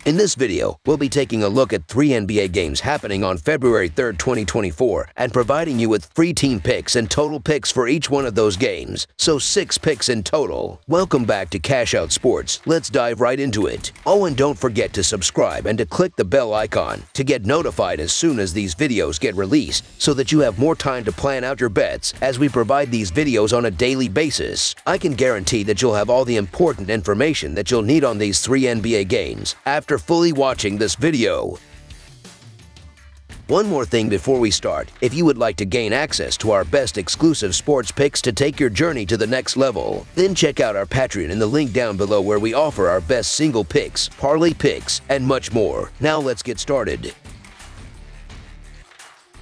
In this video, we'll be taking a look at 3 NBA games happening on February 3rd, 2024 and providing you with free team picks and total picks for each one of those games, so 6 picks in total. Welcome back to Cash Out Sports. Let's dive right into it. Oh, and don't forget to subscribe and to click the bell icon to get notified as soon as these videos get released so that you have more time to plan out your bets as we provide these videos on a daily basis. I can guarantee that you'll have all the important information that you'll need on these 3 NBA games after fully watching this video. One more thing before we start. If you would like to gain access to our best exclusive sports picks to take your journey to the next level, then check out our Patreon in the link down below where we offer our best single picks, parlay picks, and much more. Now let's get started.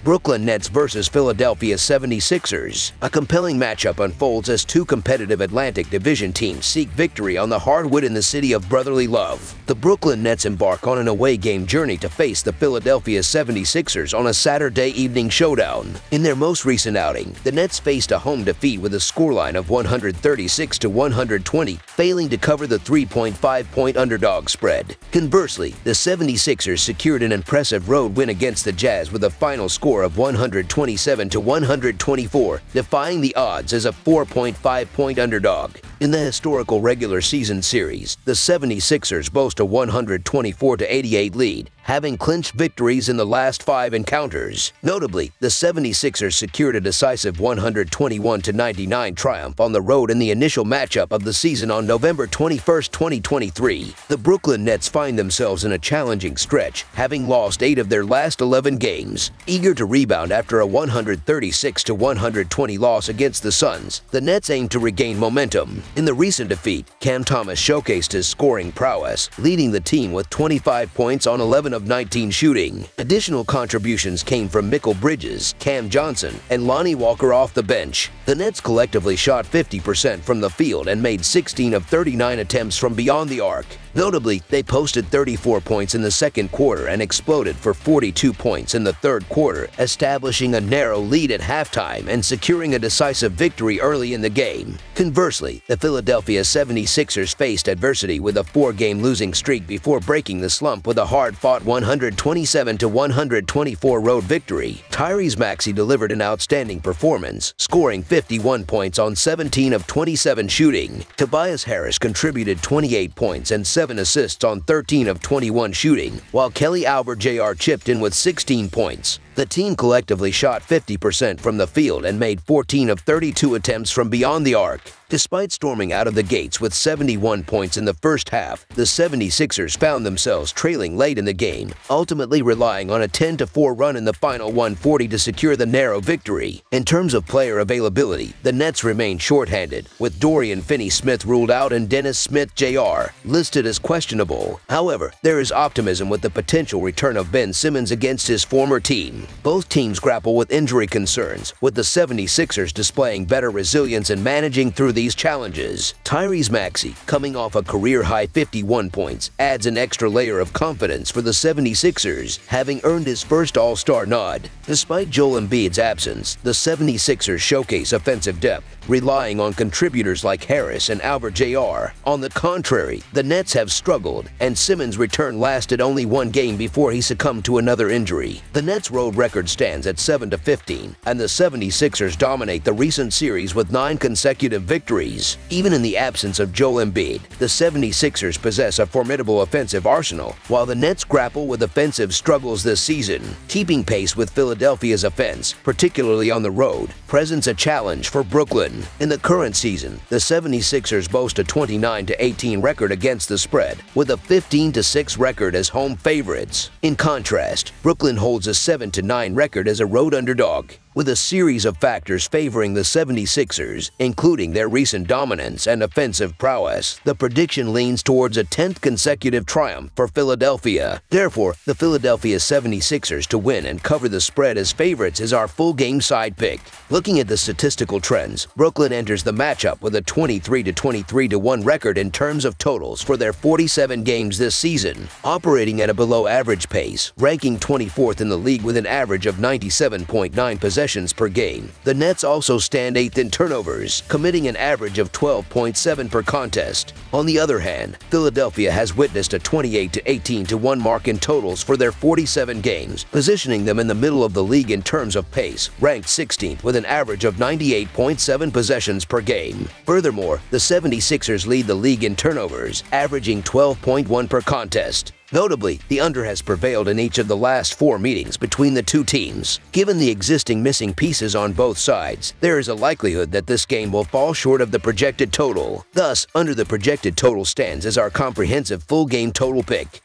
Brooklyn Nets vs. Philadelphia 76ers. A compelling matchup unfolds as 2 competitive Atlantic Division teams seek victory on the hardwood in the city of brotherly love. The Brooklyn Nets embark on an away game journey to face the Philadelphia 76ers on a Saturday evening showdown. In their most recent outing, the Nets faced a home defeat with a scoreline of 136-120, failing to cover the 3.5-point underdog spread. Conversely, the 76ers secured an impressive road win against the Jazz with a final score of 127-124, defying the odds as a 4.5-point underdog. In the historical regular season series, the 76ers boast a 124-88 lead, having clinched victories in the last 5 encounters. Notably, the 76ers secured a decisive 121-99 triumph on the road in the initial matchup of the season on November 21, 2023. The Brooklyn Nets find themselves in a challenging stretch, having lost 8 of their last 11 games. Eager to rebound after a 136-120 loss against the Suns, the Nets aim to regain momentum. In the recent defeat, Cam Thomas showcased his scoring prowess, leading the team with 25 points on 11 of 19 shooting. Additional contributions came from Mikal Bridges, Cam Johnson, and Lonnie Walker off the bench. The Nets collectively shot 50% from the field and made 16 of 39 attempts from beyond the arc. Notably, they posted 34 points in the second quarter and exploded for 42 points in the third quarter, establishing a narrow lead at halftime and securing a decisive victory early in the game. Conversely, the Philadelphia 76ers faced adversity with a 4-game losing streak before breaking the slump with a hard-fought 127-124 road victory. Tyrese Maxey delivered an outstanding performance, scoring 51 points on 17 of 27 shooting. Tobias Harris contributed 28 points and 7 assists on 13 of 21 shooting, while Kelly Oubre Jr. chipped in with 16 points. The team collectively shot 50% from the field and made 14 of 32 attempts from beyond the arc. Despite storming out of the gates with 71 points in the first half, the 76ers found themselves trailing late in the game, ultimately relying on a 10-4 run in the final 140 to secure the narrow victory. In terms of player availability, the Nets remained shorthanded, with Dorian Finney-Smith ruled out and Dennis Smith Jr. listed as questionable. However, there is optimism with the potential return of Ben Simmons against his former team. Both teams grapple with injury concerns, with the 76ers displaying better resilience and managing through these challenges. Tyrese Maxey, coming off a career-high 51 points, adds an extra layer of confidence for the 76ers, having earned his first All-Star nod. Despite Joel Embiid's absence, the 76ers showcase offensive depth, relying on contributors like Harris and Oubre Jr. On the contrary, the Nets have struggled, and Simmons' return lasted only 1 game before he succumbed to another injury. The Nets' road record stands at 7-15, and the 76ers dominate the recent series with 9 consecutive victories. Even in the absence of Joel Embiid, the 76ers possess a formidable offensive arsenal, while the Nets grapple with offensive struggles this season. Keeping pace with Philadelphia's offense, particularly on the road, presents a challenge for Brooklyn. In the current season, the 76ers boast a 29-18 record against the spread, with a 15-6 record as home favorites. In contrast, Brooklyn holds a 7-9 record as a road underdog. With a series of factors favoring the 76ers, including their recent dominance and offensive prowess, the prediction leans towards a 10th consecutive triumph for Philadelphia. Therefore, the Philadelphia 76ers to win and cover the spread as favorites is our full game side pick. Looking at the statistical trends, Brooklyn enters the matchup with a 23-23-1 record in terms of totals for their 47 games this season, operating at a below-average pace, ranking 24th in the league with an average of 97.9 possessions possessions per game. The Nets also stand 8th in turnovers, committing an average of 12.7 per contest. On the other hand, Philadelphia has witnessed a 28-18-1 mark in totals for their 47 games, positioning them in the middle of the league in terms of pace, ranked 16th with an average of 98.7 possessions per game. Furthermore, the 76ers lead the league in turnovers, averaging 12.1 per contest. Notably, the under has prevailed in each of the last 4 meetings between the two teams. Given the existing missing pieces on both sides, there is a likelihood that this game will fall short of the projected total. Thus, under the projected total stands as our comprehensive full game total pick.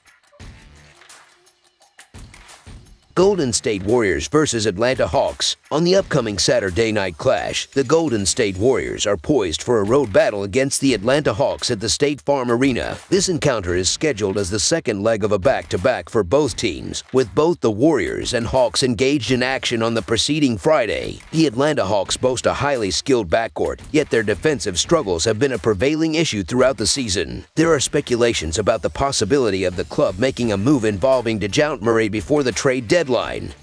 Golden State Warriors versus Atlanta Hawks. On the upcoming Saturday night clash, the Golden State Warriors are poised for a road battle against the Atlanta Hawks at the State Farm Arena. This encounter is scheduled as the second leg of a back-to-back for both teams, with both the Warriors and Hawks engaged in action on the preceding Friday. The Atlanta Hawks boast a highly skilled backcourt, yet their defensive struggles have been a prevailing issue throughout the season. There are speculations about the possibility of the club making a move involving DeJounte Murray before the trade deadline.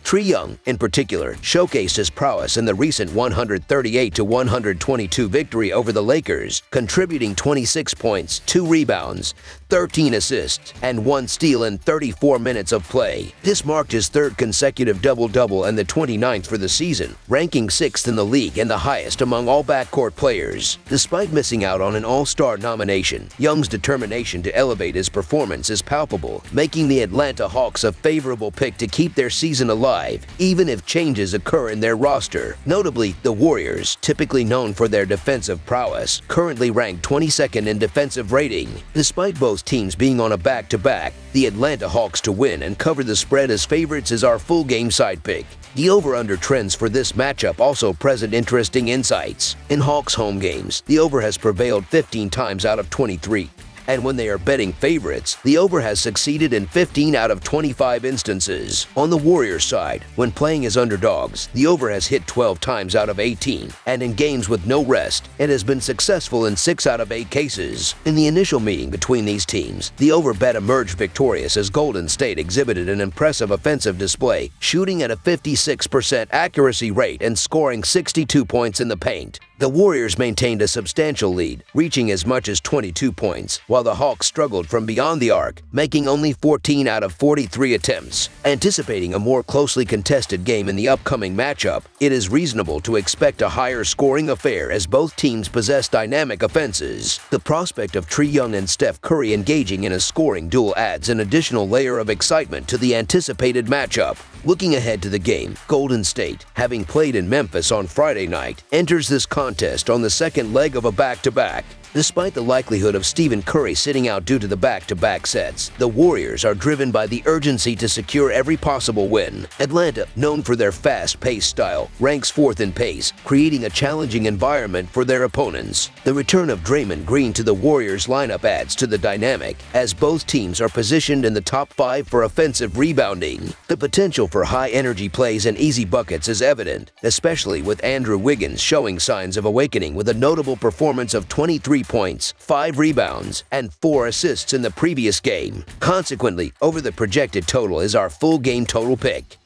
Trae Young, in particular, showcased his prowess in the recent 138-122 victory over the Lakers, contributing 26 points, 2 rebounds, 13 assists, and 1 steal in 34 minutes of play. This marked his 3rd consecutive double-double and the 29th for the season, ranking 6th in the league and the highest among all backcourt players. Despite missing out on an All-Star nomination, Young's determination to elevate his performance is palpable, making the Atlanta Hawks a favorable pick to keep their season alive, even if changes occur in their roster. Notably, the Warriors, typically known for their defensive prowess, currently rank 22nd in defensive rating. Despite both teams being on a back-to-back, the Atlanta Hawks to win and cover the spread as favorites is our full game side pick. The over-under trends for this matchup also present interesting insights. In Hawks home games, the over has prevailed 15 times out of 23. And when they are betting favorites, the over has succeeded in 15 out of 25 instances. On the Warriors side, when playing as underdogs, the over has hit 12 times out of 18, and in games with no rest, it has been successful in 6 out of 8 cases. In the initial meeting between these teams, the over bet emerged victorious as Golden State exhibited an impressive offensive display, shooting at a 56% accuracy rate and scoring 62 points in the paint. The Warriors maintained a substantial lead, reaching as much as 22 points, while the Hawks struggled from beyond the arc, making only 14 out of 43 attempts. Anticipating a more closely contested game in the upcoming matchup, it is reasonable to expect a higher scoring affair as both teams possess dynamic offenses. The prospect of Trae Young and Steph Curry engaging in a scoring duel adds an additional layer of excitement to the anticipated matchup. Looking ahead to the game, Golden State, having played in Memphis on Friday night, enters this contest on the second leg of a back-to-back. Despite the likelihood of Stephen Curry sitting out due to the back-to-back sets, the Warriors are driven by the urgency to secure every possible win. Atlanta, known for their fast-paced style, ranks 4th in pace, creating a challenging environment for their opponents. The return of Draymond Green to the Warriors lineup adds to the dynamic, as both teams are positioned in the top 5 for offensive rebounding. The potential for high-energy plays and easy buckets is evident, especially with Andrew Wiggins showing signs of awakening with a notable performance of 23 points, 5 rebounds, and 4 assists in the previous game. Consequently, over the projected total is our full game total pick.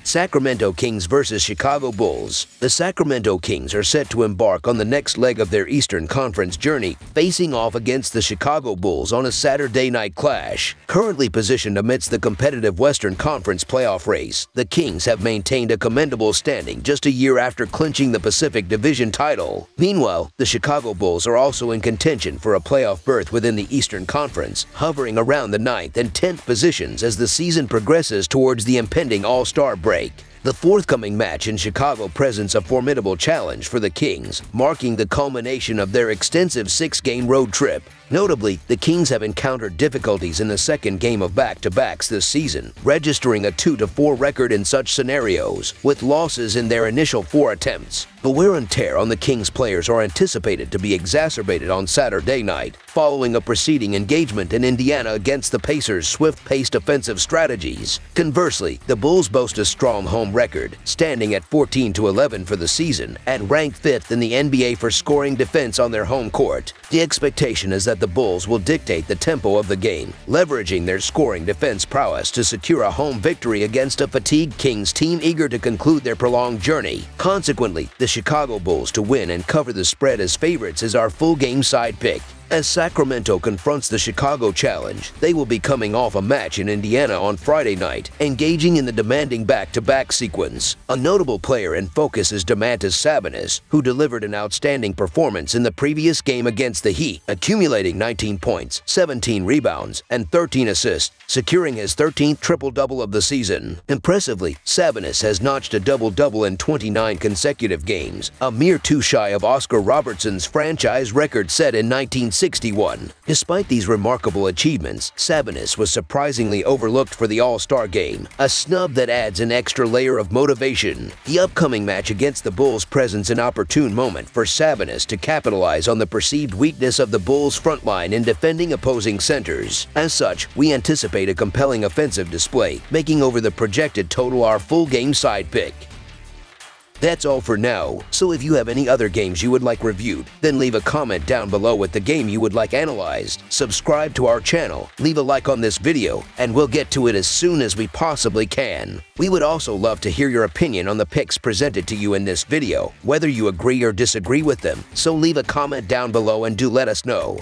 Sacramento Kings versus Chicago Bulls. The Sacramento Kings are set to embark on the next leg of their Eastern Conference journey, facing off against the Chicago Bulls on a Saturday night clash. Currently positioned amidst the competitive Western Conference playoff race, the Kings have maintained a commendable standing just a year after clinching the Pacific Division title. Meanwhile, the Chicago Bulls are also in contention for a playoff berth within the Eastern Conference, hovering around the 9th and 10th positions as the season progresses towards the impending All-Star break. The forthcoming match in Chicago presents a formidable challenge for the Kings, marking the culmination of their extensive 6-game road trip. Notably, the Kings have encountered difficulties in the second game of back-to-backs this season, registering a 2-4 record in such scenarios, with losses in their initial 4 attempts. The wear and tear on the Kings players are anticipated to be exacerbated on Saturday night, following a preceding engagement in Indiana against the Pacers' swift-paced offensive strategies. Conversely, the Bulls boast a strong home record, standing at 14-11 for the season and ranked 5th in the NBA for scoring defense on their home court. The expectation is that the Bulls will dictate the tempo of the game, leveraging their scoring defense prowess to secure a home victory against a fatigued Kings team eager to conclude their prolonged journey. Consequently, the Chicago Bulls to win and cover the spread as favorites is our full game side pick. As Sacramento confronts the Chicago Challenge, they will be coming off a match in Indiana on Friday night, engaging in the demanding back-to-back sequence. A notable player in focus is Domantas Sabonis, who delivered an outstanding performance in the previous game against the Heat, accumulating 19 points, 17 rebounds, and 13 assists, securing his 13th triple-double of the season. Impressively, Sabonis has notched a double-double in 29 consecutive games, a mere 2 shy of Oscar Robertson's franchise record set in 1961. Despite these remarkable achievements, Sabonis was surprisingly overlooked for the All-Star game, a snub that adds an extra layer of motivation. The upcoming match against the Bulls presents an opportune moment for Sabonis to capitalize on the perceived weakness of the Bulls' front line in defending opposing centers. As such, we anticipate a compelling offensive display, making over the projected total our full game side pick. That's all for now, so if you have any other games you would like reviewed, then leave a comment down below with the game you would like analyzed. Subscribe to our channel, leave a like on this video, and we'll get to it as soon as we possibly can. We would also love to hear your opinion on the picks presented to you in this video, whether you agree or disagree with them, so leave a comment down below and do let us know.